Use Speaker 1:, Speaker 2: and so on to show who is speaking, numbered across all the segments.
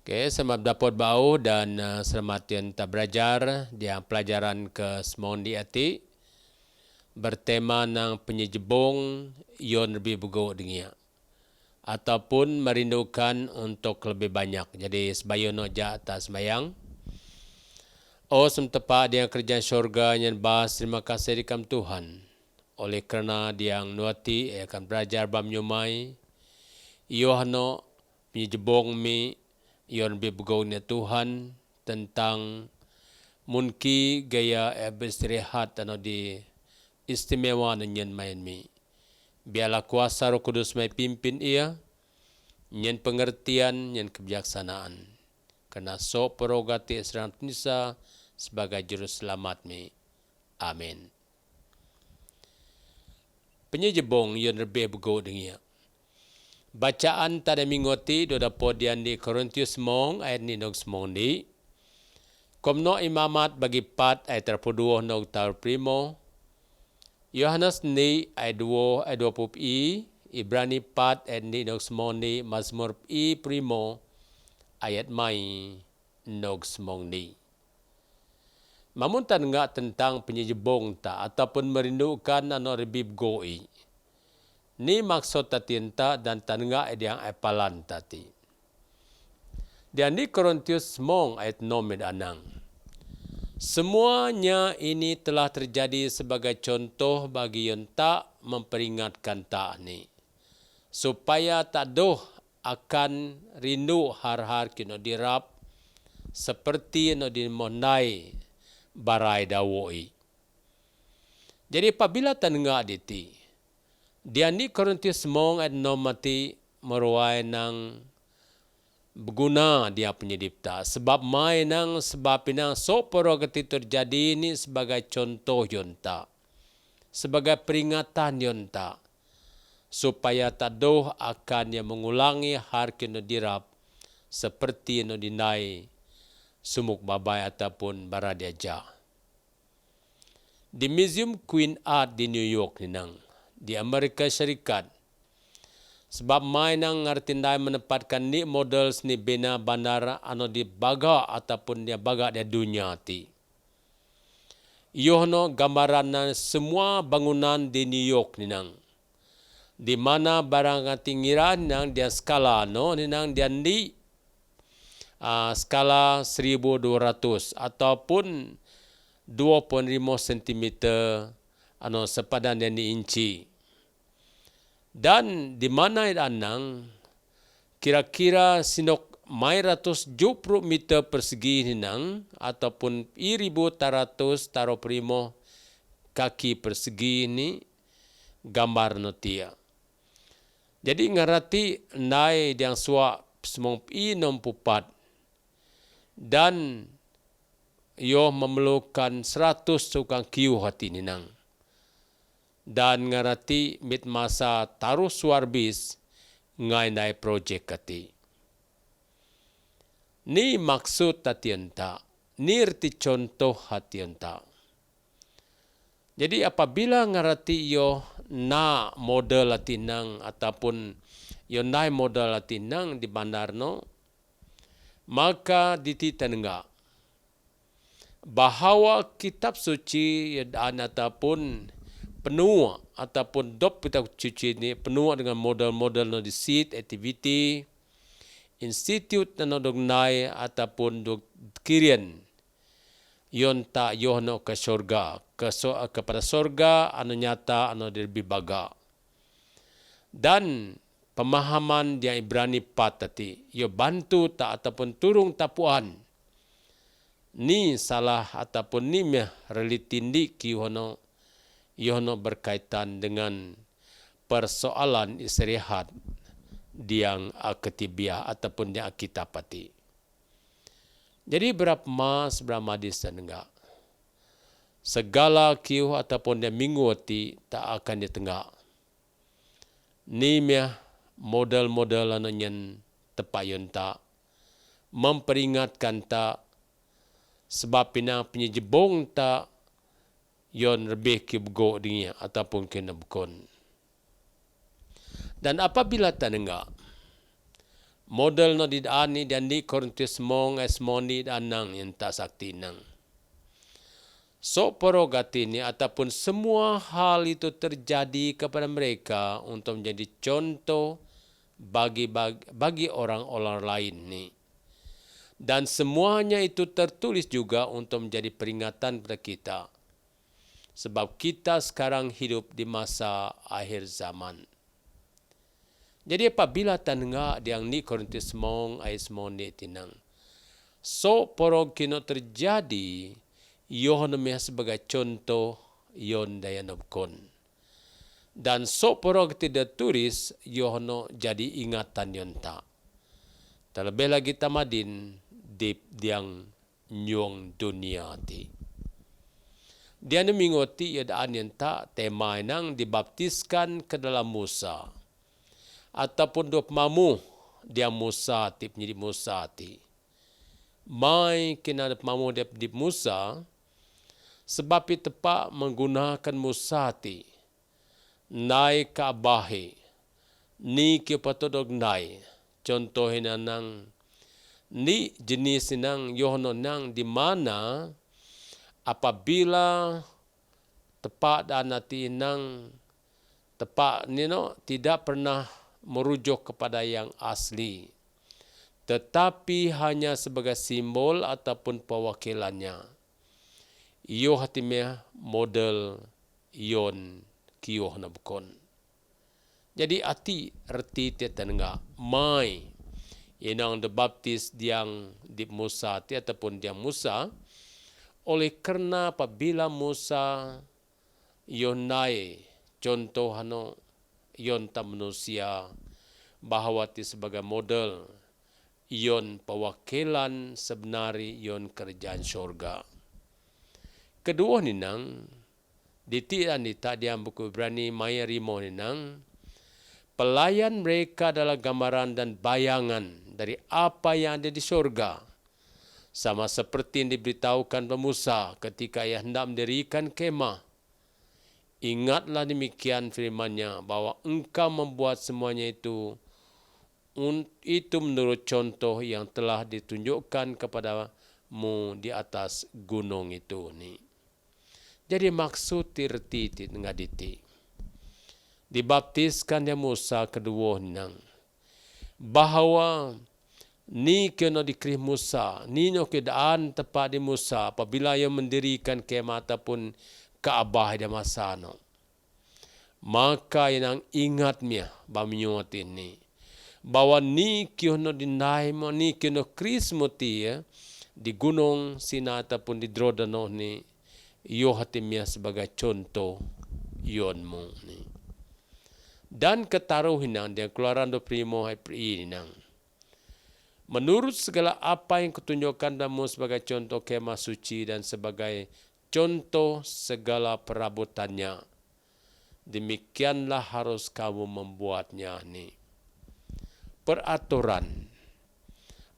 Speaker 1: Oke, selamat dapat bau dan selamat yang tak belajar di pelajaran ke semong di ati bertema nang penyejebong yon lebih begok dengia ataupun merindukan untuk lebih banyak. Jadi sebayon oja atas sembayang. Oh semtepa dia kerja syurga yang bahas terima kasih dikam Tuhan. Oleh kerana dia nuati akan belajar bam nyumai. Yohano penyejebong mi yon lebih begok ni Tuhan tentang munki gaya beristirahat ano di istimewa nyen main mi. Biarlah kuasa Roh Kudus mai pimpin ia, nyen pengertian, nyen kebijaksanaan. Karena so perogati Islam Tunisia sebagai juru selamat mi. Amin. Penyejebong yon lebih begok dengia. Bacaan tada mingoti do dapat dian di Korintius mong ayat ni nog semong di. Komno imamat bagi pat ayat terpuduh nog tar primo. Yohanes ni ayat 2 ayat 20 Ibrani pat ayat ni nog semong di. Mazmur primo ayat mai nog semong di. Mamun tan nga tentang penyejebong ta ataupun merindukan ano rebib goi. Ni maksud tatinta dan tanga yang epalan tati. Dan di Korintius mong ayat 6 anang. Semuanya ini telah terjadi sebagai contoh bagi yang tak memperingatkan tak ni. Supaya tak doh akan rindu har-har kino dirap seperti no dimonai barai dawoi. Jadi apabila tanga diti, dia ni Korintius mong at no mati meruai nang berguna dia penyedipta. Sebab mai nang sebab pinang so porogati terjadi ini sebagai contoh yonta. Sebagai peringatan yonta. Supaya tak doh akan yang mengulangi har kino dirap seperti no dinai sumuk babai ataupun baradiaja. Di Museum Queen Art di New York ni nang. Di Amerika Syarikat. Sebab mai nang ngartindai menempatkan ni model seni bina bandar ano di baga ataupun dia baga di dunia ti. Yohno gambaran na semua bangunan di New York ni nang. Di mana barang tinggiran nang dia skala no ni nang dia di skala 1200 ataupun 2.5 cm ano sepadan yang diinci. Dan di mana anang kira-kira sinok mai 170 meter persegi hinang ataupun 1.300 taro primo kaki persegi ini gambar notia. Jadi ngarati nai yang suak semong nompupat dan yo memerlukan 100 tukang kiu hati ninang. Dan ngarati mit masa taruh suarbis ngai nai projek kati. Ni maksud tatianta, ni erti contoh hatianta. Jadi apabila ngarati yo na model latinang ataupun yo nai model latinang di bandarno, maka dititan enggak. Bahawa kitab suci dan ataupun penuh ataupun dop kita cuci ni penuh dengan model-model no di seat activity institute no dognai ataupun dog kirian yon ta yohno ke surga kepada surga anu nyata anu lebih baga dan pemahaman dia Ibrani patati yo bantu tak ataupun turung tapuan ni salah ataupun ni meh relitindi ki Yohno berkaitan dengan persoalan istirahat yang ketibiah ataupun yang kita pati. Jadi berapa hadis dan enggak. Segala kiu ataupun yang minggu ti tak akan ditengah. Ni meh model-model yang tepayun tak memperingatkan tak sebab pinang penyejebong tak yon lebih kibgo dia ataupun kena bekon. Dan apabila tak dengar, Model no didaan ni dan di Korintus mong esmoni danang yang tak sakti nang. So porogati ni ataupun semua hal itu terjadi kepada mereka untuk menjadi contoh bagi orang-orang lain ni. Dan semuanya itu tertulis juga untuk menjadi peringatan kepada kita. Sebab kita sekarang hidup di masa akhir zaman. Jadi apabila tanengah diang ni Korintus mong ais monde tinang. So porog kino terjadi yohonumia sebagai contoh yon dayanobkon. Dan so porog tidak tulis yohono jadi ingatan yon tak. Terlebih lagi tamadin di diang nyong dunia ti. Dia mengingoti yadaan yon tak tema nang dibaptiskan ke dalam Musa. Ataupun dua mamu dia Musa ti penjadi Musa ti. Mai kena mamu dia di Musa sebab itu tepat menggunakan Musa ti. Nai ka bahe. Ni ke patodog nai. Contoh nang ni jenis nang yohono nang di mana apabila tepat dan nanti nang tepat nino tidak pernah merujuk kepada yang asli, tetapi hanya sebagai simbol ataupun perwakilannya. Iyo hatimnya model yon kiyuh na bukon. Jadi arti tenengah mai inang dibaptis diang di Musa ti ataupun diang Musa oleh kerana apabila Musa yon nai contoh hano yon ta manusia bahawa ti sebagai model yon perwakilan sebenari yon kerajaan syurga. Kedua ni nang ditian di tak diam buku Ibrani Maya Rimo ni nang pelayan mereka adalah gambaran dan bayangan dari apa yang ada di syurga. Sama seperti yang diberitahukan Musa ketika ia hendak mendirikan kemah. Ingatlah demikian firman-Nya bahwa engkau membuat semuanya itu menurut contoh yang telah ditunjukkan kepadamu di atas gunung itu ni. Jadi maksud tirti ngaditi. Dibaptiskan dia Musa kedua nang bahawa ni kena dikrih Musa, ni no keadaan tepat di Musa apabila ia mendirikan kemah ataupun Kaabah dia masa no. Maka yang ingat mia bamiot ini bahwa ni kiono dinai mo ni kiono Krismuti ya di gunung Sina ataupun di Drodano ni yo hatimia sebagai contoh yonmu ni. Dan ketaruhinan dia keluaran do primo hai pri nang. Menurut segala apa yang kutunjukkan damu sebagai contoh kemah suci dan sebagai contoh segala perabotannya. Demikianlah harus kamu membuatnya ni. Peraturan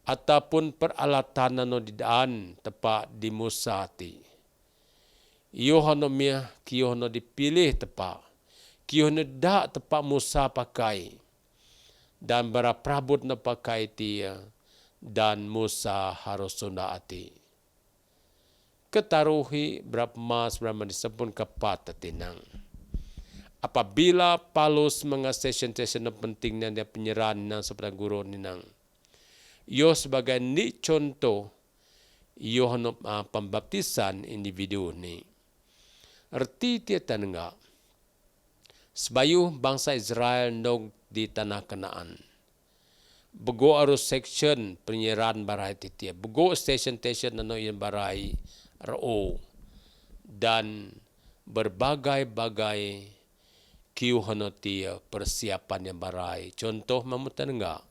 Speaker 1: ataupun peralatan nano didaan tepat di Musa ti. Yohano mia kiyono dipilih tepat. Kiyono dak tepat Musa pakai. Dan beraprabut na pakai dia. Dan Musa harus sundaati. Ketaruhi berapa mas berapa disebut kepat tinang. Apabila Paulus mengasesen pentingnya dia penyerahan nang sepada guru ninang. Yo sebagai ni contoh Yohanes pembaptisan individu ni. Erti tiada enggak. Sebayu bangsa Israel nog di tanah Kanaan. Bego arus section penyerahan barai titia. Bego station nano yang barai ro dan berbagai-bagai kiuhanotia persiapan yang barai. Contoh mamutan enggak.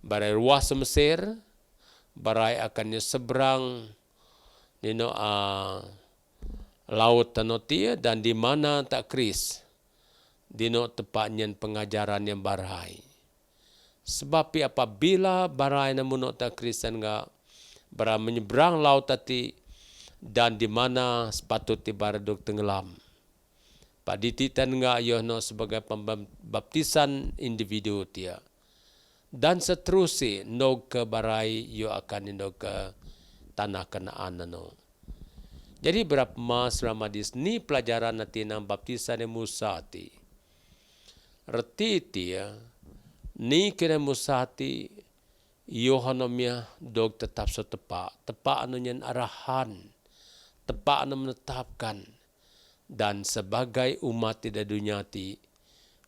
Speaker 1: Barai ruas Mesir, barai akannya seberang laut tanotia dan di mana tak kris. Dino tepatnya pengajaran yang barai. Sebab apabila barai namun tak kris enggak bara menyeberang laut tadi dan di mana sepatutnya baraduk tenggelam. Paditi tan nga yono sebagai pembaptisan individu dia. Dan seterusnya nog ke barai yo akan nog ke tanah Kanaan no. Jadi berapa mas ramadis ni pelajaran nanti nang baptisan Musa ti. Reti ti ya, ni kena Musa ti Yohanomia dog tetap setepak, tepak anu nyen arahan, tepak anu menetapkan, dan sebagai umat tidak dunia ti,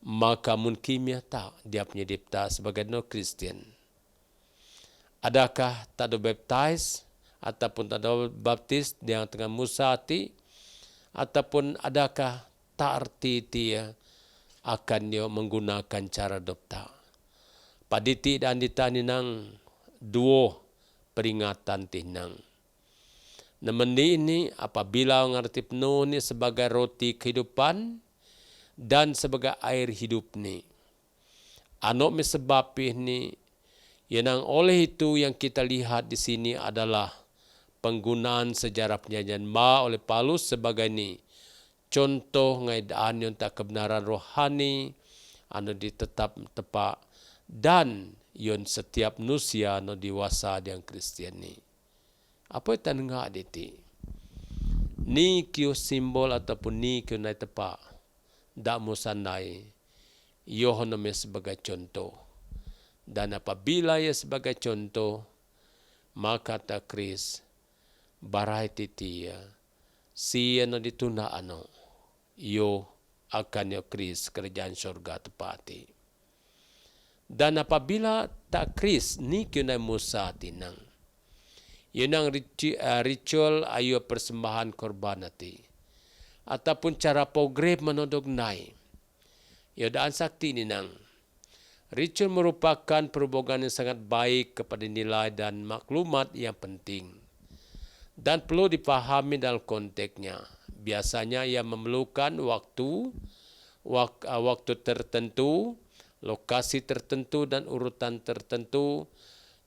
Speaker 1: maka mungkin tak dia punya dipta sebagai no Kristen. Adakah tak ada baptize ataupun tak ada baptis yang tengah Musa ti, ataupun adakah tak arti dia akan dia menggunakan cara dopta. Paditi dan ditani nang dua peringatan tinang. Nemendi ini apabila mengerti penuh ni sebagai roti kehidupan dan sebagai air hidup ni. Anok sebab ini yang oleh itu yang kita lihat di sini adalah penggunaan sejarah penyajian ma oleh Paulus sebagai ni contoh ngaidaan yang tak kebenaran rohani anu ditetap tepak dan yon setiap manusia no dewasa yang Kristian ni. Apa itu tengah diti? Ni kio simbol ataupun ni kio nai tepak. Dak musanai. Yohanome sebagai contoh. Dan apabila ia sebagai contoh, maka tak Kris barai titi ya. Si no dituna ano. Yo akan yo Kris kerajaan syurga tepati. Dan apabila tak Kris ni kena Musa tinang. Yunang ritual ayo persembahan korban nanti. Ataupun cara program menodok nai. Yodaan sakti ni nang. Ritual merupakan perubahan yang sangat baik kepada nilai dan maklumat yang penting. Dan perlu dipahami dalam konteksnya. Biasanya ia memerlukan waktu tertentu, lokasi tertentu dan urutan tertentu,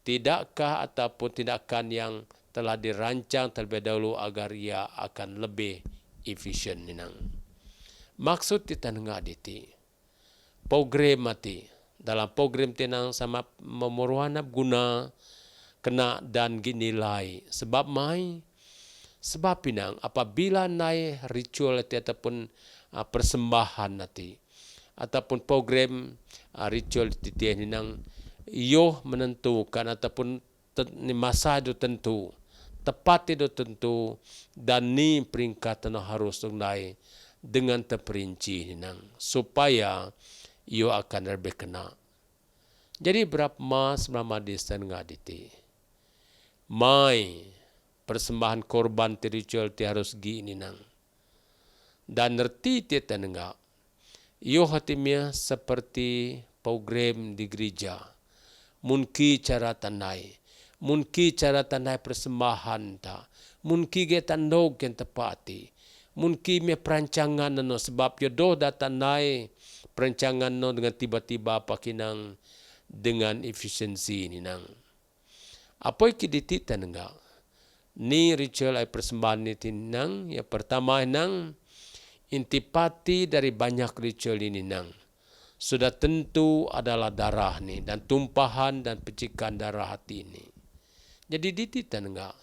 Speaker 1: tidakkah ataupun tindakan yang telah dirancang terlebih dahulu agar ia akan lebih efisien ninang. Maksud kita ngaditi program mati dalam program tinang sama memerlukan guna kena dan ginilai sebab pinang apabila naik ritual ataupun persembahan nanti ataupun program ritual titian nang yo menentukan ataupun masa itu tentu tepat itu tentu dan ni peringkat harus naik dengan terperinci nang supaya yo akan lebih kena. Jadi berapa mas ramadis dan ngaditi mai persembahan korban ritual ti harus gini nang dan nerti ti tenengak. Yo hatimnya seperti program di gereja. Mungkin cara tandai persembahan ta. Mungkin ge tandog yang tepati. Mungkin me perancangan no sebab yo doh datandai perancangan no dengan tiba-tiba pakinang dengan efisiensi ni nang. Apa iki dititan enggak? Ni ritual ay persembahan ni tinang. Yang pertama nang intipati dari banyak ritual ini nang. Sudah tentu adalah darah ni dan tumpahan dan pecikan darah hati ini. Jadi dititan enggak?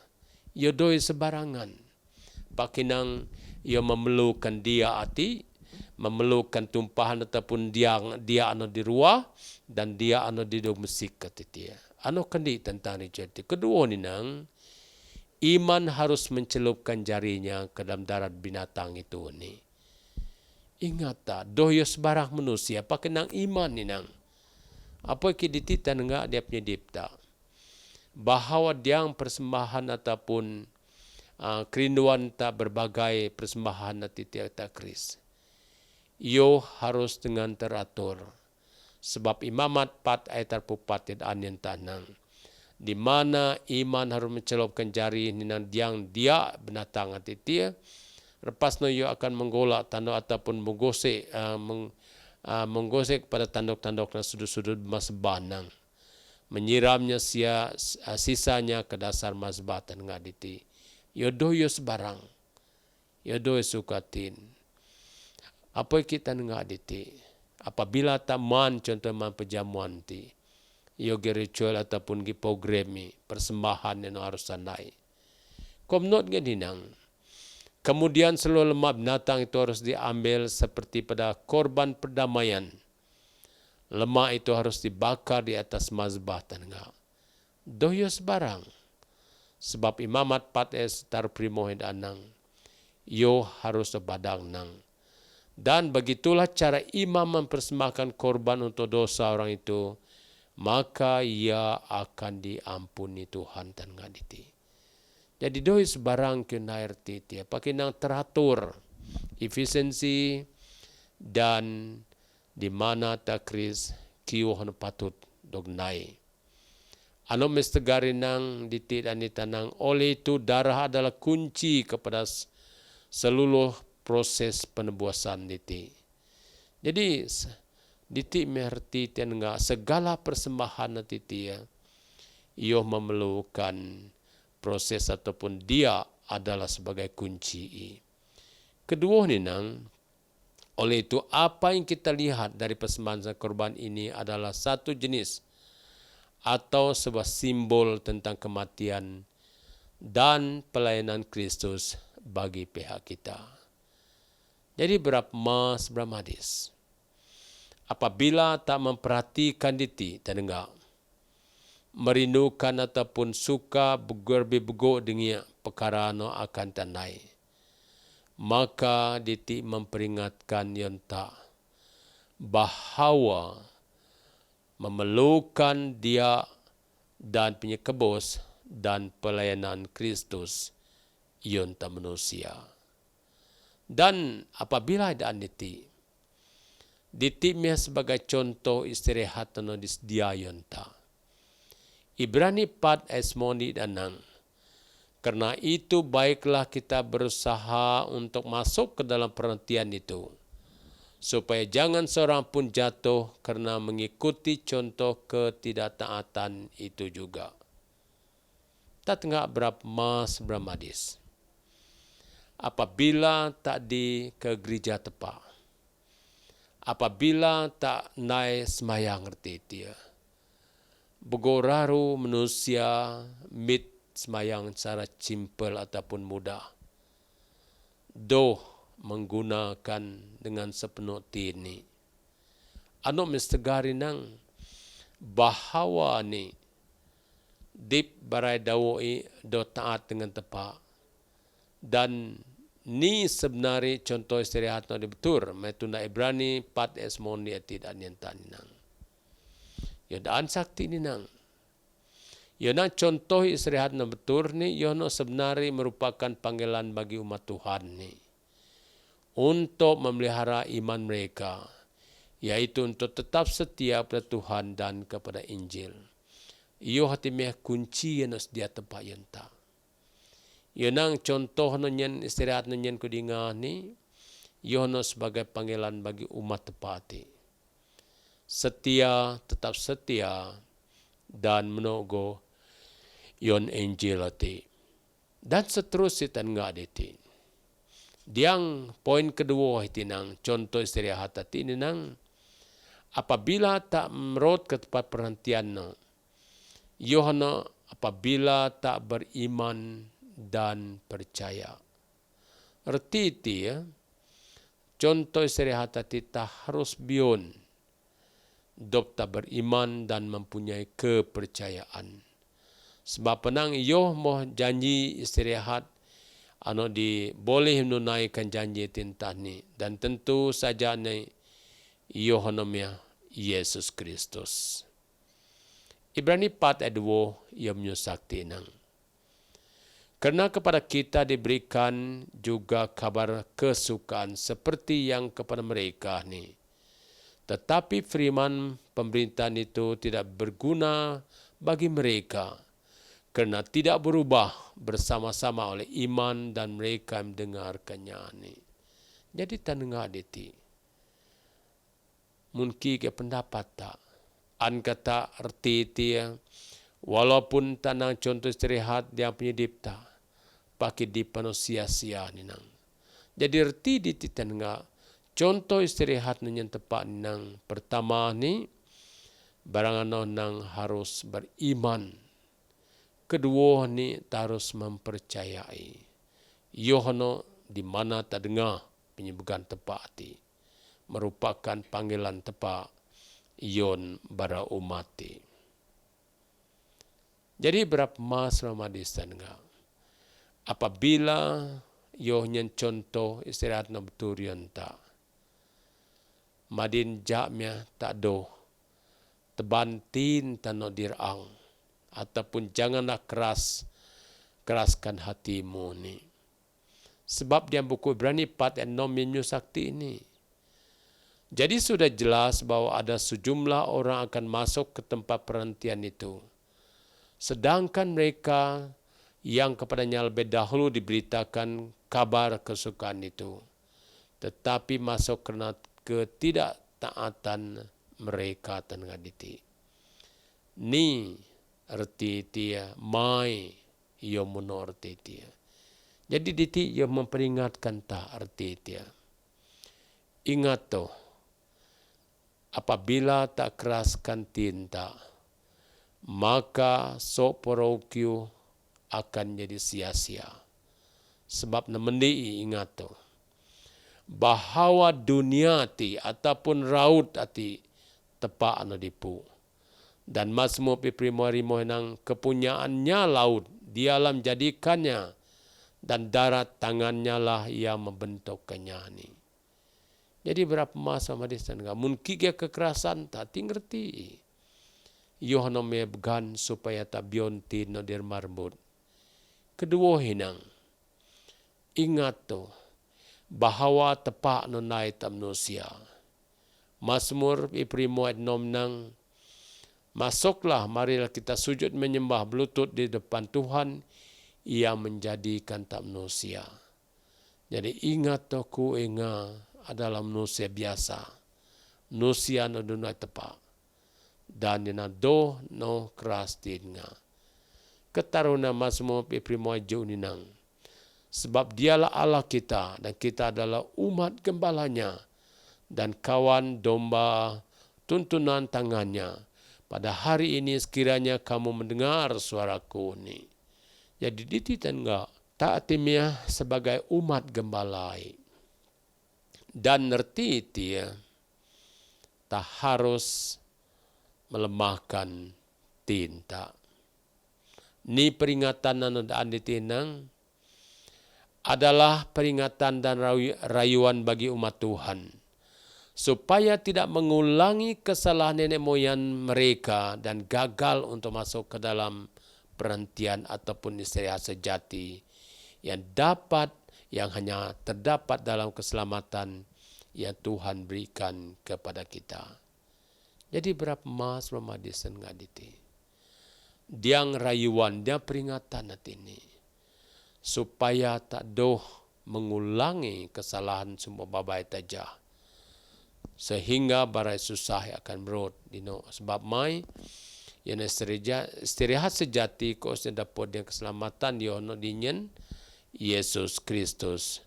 Speaker 1: Yo doi sebarangan. Pakinang yo memerlukan dia hati, memerlukan tumpahan ataupun dia anu di ruah dan dia anu di domestik ketitia. Anu kendi tentang ritual. Kedua ni nang iman harus mencelupkan jarinya ke dalam darah binatang itu ni. Ingat tak, doyo sebarang manusia pakai nang iman ni nang. Apa yang dititan enggak dia punya dipta. Bahawa dia persembahan ataupun kerinduan tak berbagai persembahan nanti tiada Kris. Yo harus dengan teratur. Sebab imamat 4 ayat 4 anin tanang. Di mana iman harus mencelupkan jari ni nang yang dia binatang nanti tiada. Lepas no ia akan menggolak tanduk ataupun menggosek pada tanduk-tanduk dan sudut-sudut masbah nang. Menyiramnya sisanya ke dasar masbah dan ngaditi. Yodoh yo sebarang. Yodoh sukatin. Apa kita ngaditi? Apabila tak man contoh man pejamuan ti. yogi ritual ataupun gi program ni persembahan yang harus sanai. Komnot nang. Kemudian seluruh lemak binatang itu harus diambil seperti pada korban perdamaian. Lemak itu harus dibakar di atas mazbah tanengah. Dohyo sebarang. Sebab imamat pates tar primo anang. Yo harus badang nang. Dan begitulah cara imam mempersembahkan korban untuk dosa orang itu. Maka ia akan diampuni Tuhan tanengah diti. Jadi doi sebarang kena erti dia pakai nang teratur efisiensi dan di mana takris kiu hon patut dognai. Ano mestegari nang diti dan ditanang oleh itu darah adalah kunci kepada seluruh proses penebusan diti. Jadi diti mengerti tenga segala persembahan diti ya. Ia memerlukan proses ataupun dia adalah sebagai kunci. Kedua ni nang, oleh itu apa yang kita lihat dari persembahan korban ini adalah satu jenis atau sebuah simbol tentang kematian dan pelayanan Kristus bagi pihak kita. Jadi berapa mas, berapa hadis. Apabila tak memperhatikan diti, terdengar merindukan ataupun suka berbego dengan perkara no akan tanai. Maka diti memperingatkan yang tak bahawa memerlukan dia dan punya kebos dan pelayanan Kristus yang tak manusia. Dan apabila ada diti sebagai contoh istirahat no disdia yang tak. Ibrani 4 esmoni danang. Karena itu baiklah kita berusaha untuk masuk ke dalam perhentian itu. Supaya jangan seorang pun jatuh karena mengikuti contoh ketidaktaatan itu juga. Tak tengah berapa mas bermadis. Apabila tak di ke gereja tepat. Apabila tak naik semayang ngerti dia. Begoraru manusia mit semayang secara simple ataupun mudah. Doh menggunakan dengan sepenuh ini. Ano mestegari nang bahawa ni dip barai dawoi do taat dengan tepat. Dan ni sebenarnya contoh istirahat no betul. Metuna Ibrani 4 esmoni tidak nyentan nang. Ya daan sakti ni nang. Ya nang contoh istirahat na betul ni, ya no sebenarnya merupakan panggilan bagi umat Tuhan ni. Untuk memelihara iman mereka. Yaitu untuk tetap setia pada Tuhan dan kepada Injil. Iyo hati meh kunci yang dia tempat yang tak. Ya nang contoh no nyen istirahat no nyen kudinga ni. Ya no sebagai panggilan bagi umat tepati. Setia, tetap setia, dan menogo yon Injil ati. Dan seterusnya tengah diti. Diang poin kedua iti nang contoh istirahat ati ini nang apabila tak merot ke tempat perhentian no. Yohana apabila tak beriman dan percaya. Erti iti ya. Contoh istirahat ati tak harus bion. Dok tak beriman dan mempunyai kepercayaan. Sebab penang iyo moh janji istirahat ano di boleh menunaikan janji tintah ni dan tentu saja ni iyo honomnya Yesus Kristus. Ibrani 4 ayat 2 ia menyusakti nang. Karena kepada kita diberikan juga kabar kesukaan seperti yang kepada mereka ni. Tetapi firman pemerintahan itu tidak berguna bagi mereka kerana tidak berubah bersama-sama oleh iman dan mereka mendengarkannya ini. Jadi tanengah diti. Mungkin ke pendapat tak. An kata erti dia walaupun tanang contoh istirahat dia punya dipta pakai dipano sia-sia ni nang. Jadi erti diti tanengah contoh istirahat yang tepat nang pertama ni barangano nang harus beriman. Kedua ni harus mempercayai. Yohano di mana tak dengar penyebutan tepat hati. Merupakan panggilan tepat yon bara umati. Jadi berapa mas Ramadis dengar. Apabila yohnya contoh istirahat na beturian tak. Madin jaknya tak do. Tebantin tano dirang. Ataupun janganlah keraskan hatimu ni. Sebab dia buku Ibrani 4 dan 6 minyu sakti ini. Jadi sudah jelas bahwa ada sejumlah orang akan masuk ke tempat perhentian itu. Sedangkan mereka yang kepadanya lebih dahulu diberitakan kabar kesukaan itu. Tetapi masuk kerana ketidaktaatan mereka tengah diti. Ni erti dia, mai ia menor erti dia. Jadi diti ia memperingatkan tak erti dia. Ingat tu, apabila tak keraskan tinta, maka soporokyu akan jadi sia-sia. Sebab nemendi ingat tu, bahawa dunia ti ataupun raut ati tepak anu dipu. Dan Mazmur Piprimo nang kepunyaannya laut, dialah menjadikannya, dan darat tangannya lah yang membentukkannya ni. Jadi berapa masa madis dan mungkin kekerasan tak tingerti. Yohana mebegan supaya tak bionti no dir marbut. Kedua hinang, ingat tu bahawa tepak no nai tam manusia. Mazmur Piprimo nang masuklah, marilah kita sujud menyembah berlutut di depan Tuhan yang menjadikan tak manusia. Jadi ingat aku adalah manusia biasa. Manusia no dunia tepak. Dan dina do no keras dinga. Ketaruna Mazmur Piprimo ninang. Sebab dialah Allah kita dan kita adalah umat gembalanya dan kawan domba tuntunan tangannya. Pada hari ini sekiranya kamu mendengar suaraku ni. Jadi dititan enggak tak timia sebagai umat gembalai. Dan nerti dia tak harus melemahkan tinta. Ni peringatan anu daan ditinang adalah peringatan dan rayuan bagi umat Tuhan. Supaya tidak mengulangi kesalahan nenek moyang mereka dan gagal untuk masuk ke dalam perhentian ataupun istirahat sejati yang hanya terdapat dalam keselamatan yang Tuhan berikan kepada kita. Jadi berapa mas Ramadisen ngaditi. Diang rayuan, dia peringatan ini. Supaya tak doh mengulangi kesalahan semua babai tajah. Sehingga barai susah akan berut. Sebab mai, yang istirahat sejati kau dapat dia keselamatan yono dinyen Yesus Kristus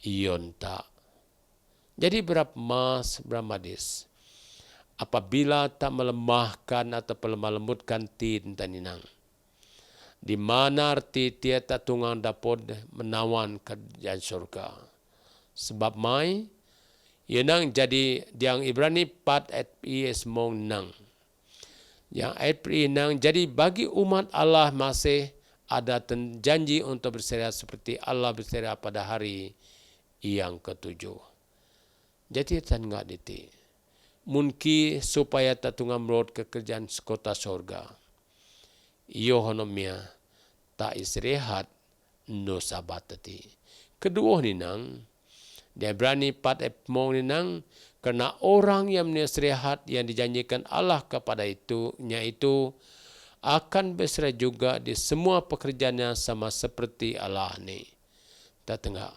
Speaker 1: ion tak. Jadi berapa mas Brahmadis apabila tak melemahkan atau lemah lembutkan tinta ninang. Di mana arti dia tak tunggang dapat menawan kerjaan syurga. Sebab mai yenang jadi yang Ibrani 4 ayat is mong nang. Yang ayat nang jadi bagi umat Allah masih ada janji untuk berseriat seperti Allah berseriat pada hari yang ketujuh. Jadi tan enggak diti. Mungkin supaya tak tunggang merod kekerjaan kota surga. Yohanomia tak istirahat no sabat tadi. Kedua ni nang dia berani 4 epmong ni nang kerana orang yang istirahat yang dijanjikan Allah kepada nya itu akan berserah juga di semua pekerjaannya sama seperti Allah ni. Tak tengah.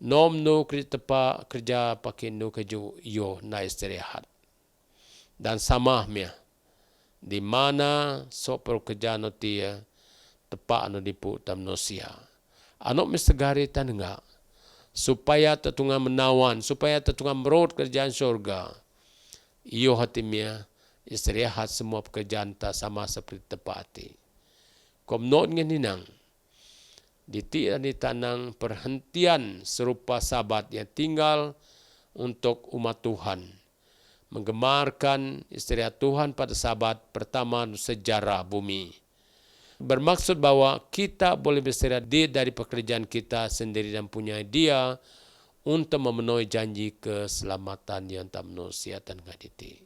Speaker 1: Nom no kerja pakai no keju yo na istirahat. Dan sama mia. Di mana so pekerjaan dia tepat anu dipu tam nosia. Anok mestagari tan enggak. Supaya tertunggang menawan, supaya tertunggang merod kerjaan syurga. Iyo hatimia istirahat semua pekerjaan tak sama seperti tepati. Komnot ngan ninang, di tanang perhentian serupa sabat yang tinggal untuk umat Tuhan, menggemarkan istirahat Tuhan pada sabat pertama sejarah bumi. Bermaksud bahwa kita boleh beristirahat dari pekerjaan kita sendiri dan punya dia untuk memenuhi janji keselamatan yang tak manusia dan ngaditi.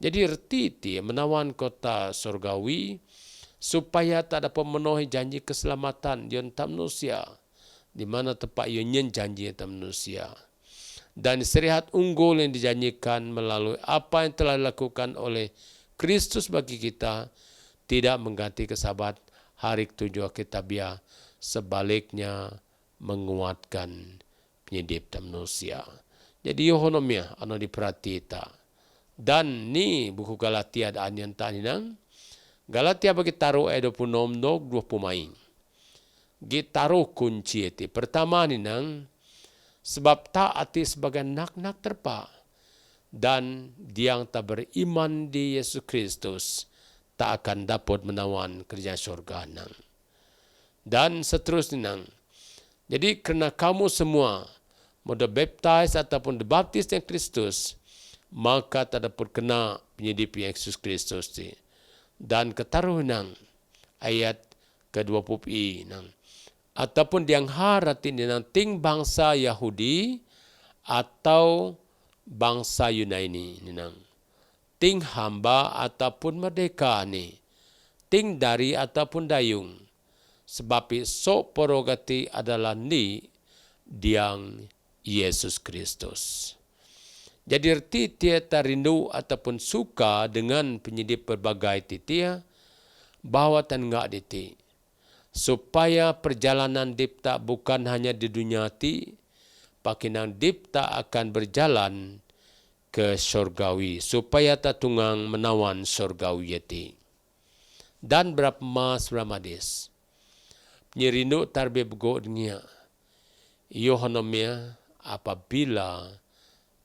Speaker 1: Jadi erti menawan kota surgawi supaya tak dapat memenuhi janji keselamatan yang tak manusia, di mana tempat yang janji yang tak manusia. Dan istirahat unggul yang dijanjikan melalui apa yang telah dilakukan oleh Kristus bagi kita tidak mengganti kesabat hari ketujuh Alkitabiah, sebaliknya menguatkan penyedip dan manusia. Jadi yohonomia anu diperhati ta. Dan ni buku Galatia daan yang tak ninang. Galatia bagi taruh 26 20 main. Gitaruh kunci itu. Pertama ninang, sebab taati sebagai nak-nak terpa dan yang tak beriman di Yesus Kristus tak akan dapat menawan kerja syurga nang. Dan seterusnya nang. Jadi kerana kamu semua mudah baptize ataupun dibaptis dengan Kristus, maka tak dapat kena penyedip Yesus Kristus ni. Dan ketaruh nang ayat ke-20 nang. Ataupun yang harati nang ting bangsa Yahudi atau bangsa Yunani nang. Ting hamba ataupun merdeka ni, ting dari ataupun dayung, sebab sok porogati adalah ni diang Yesus Kristus. Jadi erti tiada rindu ataupun suka dengan penyedip berbagai titia, bahawa tan ngak diti, supaya perjalanan dipta bukan hanya di dunia ti, pakinang dipta akan berjalan ke surgawi, supaya tatungang menawan surgawi yati. Dan berapa mas ramadis, nyerindu tarbe bego dunia, yohanomia apabila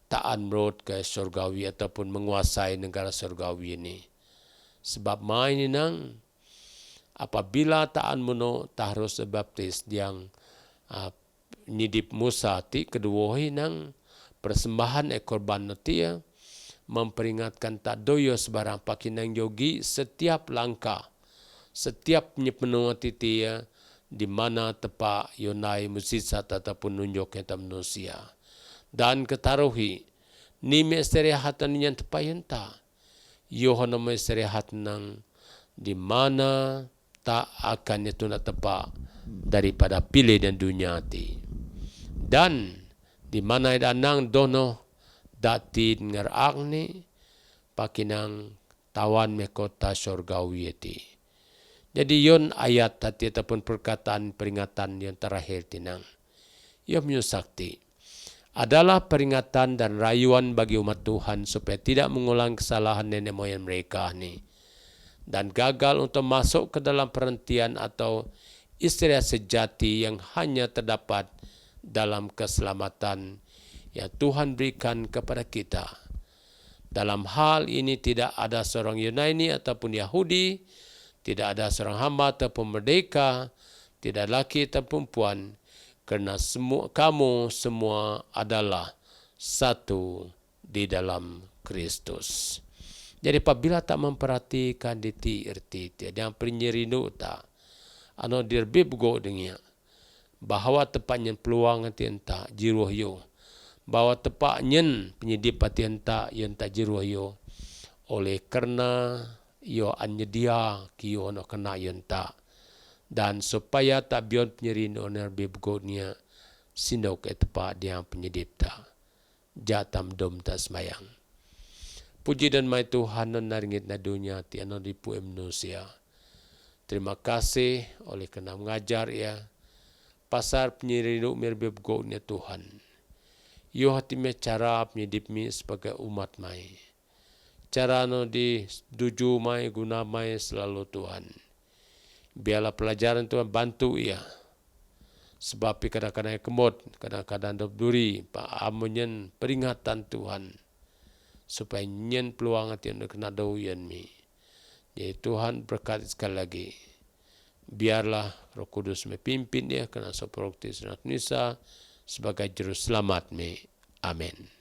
Speaker 1: taan merod ke surgawi ataupun menguasai negara surgawi ini. Sebab main nang, apabila taan mono tak harus baptis yang nidip Musa ti kedua nang, persembahan korban natia memperingatkan tak doyo sebarang pakinang yogi setiap langkah, setiap penyepenuh titia di mana tepat yonai mukjizat ataupun nunjuk yang manusia. Dan ketaruhi ni mesterihatan yang tepat yang tak yohana mesterihat nang di mana tak akan itu nak tepat daripada pilih dan dunia ti. Dan di mana danang dono dati ngerak ni pakinang tawan me kota surgawi iti. Jadi yon ayat tadi ataupun perkataan peringatan yang terakhir tinang. Ia menyusakti adalah peringatan dan rayuan bagi umat Tuhan supaya tidak mengulang kesalahan nenek moyang mereka ni dan gagal untuk masuk ke dalam perhentian atau istirahat sejati yang hanya terdapat dalam keselamatan yang Tuhan berikan kepada kita. Dalam hal ini tidak ada seorang Yunani ataupun Yahudi, tidak ada seorang hamba ataupun merdeka, tidak laki ataupun perempuan, kerana kamu semua adalah satu di dalam Kristus. Jadi apabila tak memperhatikan diti erti yang penyerindu tak, ano dirbib go dengan bahawa tepatnya peluang nanti entah jiruh yo, bahawa tepatnya penyedip hati entah yang tak jiruh yo, oleh kerana yo anyedia kiyo no kena yang tak, dan supaya tak bion penyerindu nerbib go nia sindok tepat dia penyedip tak jatam dom tak semayang. Puji dan mai Tuhan non naringit na dunia ti ano dipu manusia. Terima kasih oleh kerana mengajar ia pasar penyerindu merbib go nia Tuhan. Yo hati me cara penyedip mi sebagai umat mai. Cara no di duju mai guna mai selalu Tuhan. Biarlah pelajaran Tuhan bantu ia. Sebab kadang-kadang kemot, kadang-kadang duri, pak amunyen peringatan Tuhan. supaya nyen peluang hati untuk kena doyan mi. Jadi Tuhan berkati sekali lagi. Biarlah Roh Kudus memimpin dia kena soproduktif Indonesia sebagai juru selamat mi. Amin.